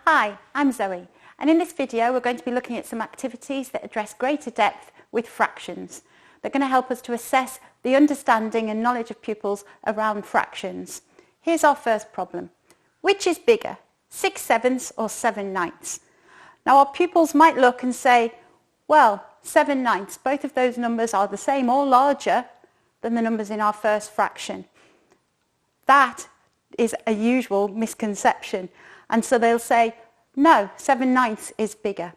Hi, I'm Zoe, and in this video we're going to be looking at some activities that address greater depth with fractions. They're going to help us to assess the understanding and knowledge of pupils around fractions. Here's our first problem. Which is bigger, 6/7 or 7/9? Now our pupils might look and say, well, 7/9, both of those numbers are the same or larger than the numbers in our first fraction. That is a usual misconception. And so they'll say, no, 7/9 is bigger.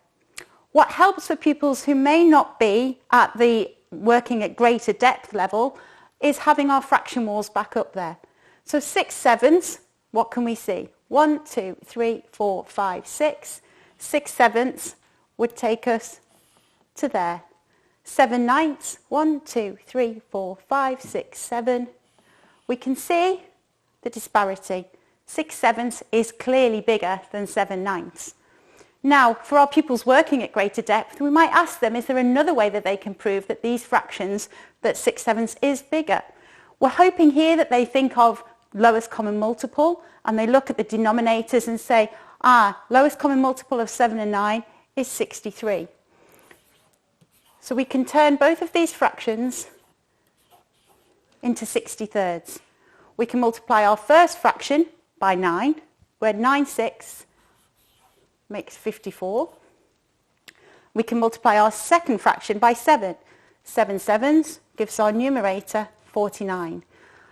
What helps for pupils who may not be at the working at greater depth level is having our fraction walls back up there. So 6/7, what can we see? 1, 2, 3, 4, 5, 6. 6/7 would take us to there. 7/9, 1, 2, 3, 4, 5, 6, 7. We can see the disparity. 6/7 is clearly bigger than 7/9. Now, for our pupils working at greater depth, we might ask them, is there another way that they can prove that these fractions, that 6/7 is bigger? We're hoping here that they think of lowest common multiple and they look at the denominators and say, lowest common multiple of 7 and 9 is 63. So we can turn both of these fractions into 60/3. We can multiply our first fraction by 9, where 9/6 makes 54. We can multiply our second fraction by 7. 7/7 gives our numerator 49.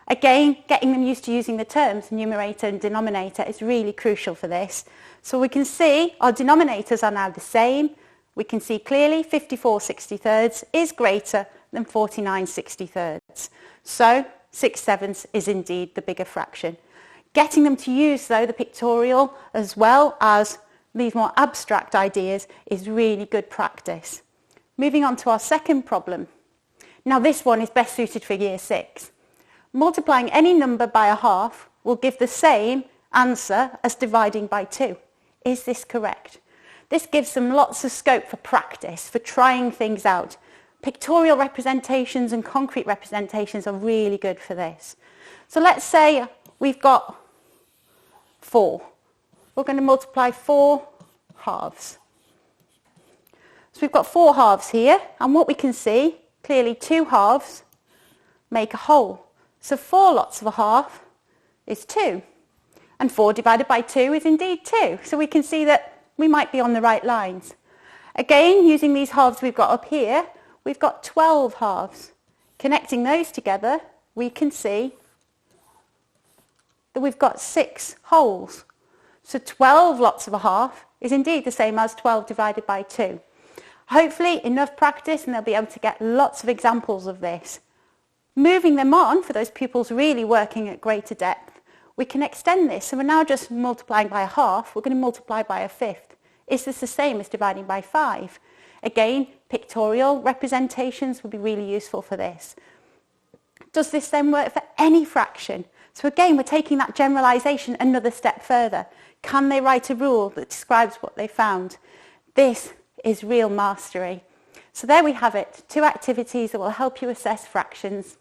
Again, getting them used to using the terms numerator and denominator is really crucial for this. So we can see our denominators are now the same. We can see clearly 54 63rds is greater than 49 63rds. So 6/7 is indeed the bigger fraction. Getting them to use, though, the pictorial as well as these more abstract ideas is really good practice. Moving on to our second problem. Now this one is best suited for Year 6. Multiplying any number by a half will give the same answer as dividing by 2. Is this correct? This gives them lots of scope for practice, for trying things out. Pictorial representations and concrete representations are really good for this. So let's say we've got 4. We're going to multiply 4 halves. So we've got 4 halves here, and what we can see, clearly 2 halves make a whole. So 4 lots of a half is 2. And 4 divided by 2 is indeed 2. So we can see that we might be on the right lines. Again, using these halves we've got up here, we've got 12 halves. Connecting those together, we can see that we've got 6 wholes. So 12 lots of a half is indeed the same as 12 divided by 2. Hopefully enough practice and they'll be able to get lots of examples of this. Moving them on, for those pupils really working at greater depth, we can extend this. So we're now just multiplying by a half, we're going to multiply by a fifth. Is this the same as dividing by 5? Again, pictorial representations would be really useful for this. Does this then work for any fraction? So again, we're taking that generalisation another step further. Can they write a rule that describes what they found? This is real mastery. So there we have it, 2 activities that will help you assess fractions.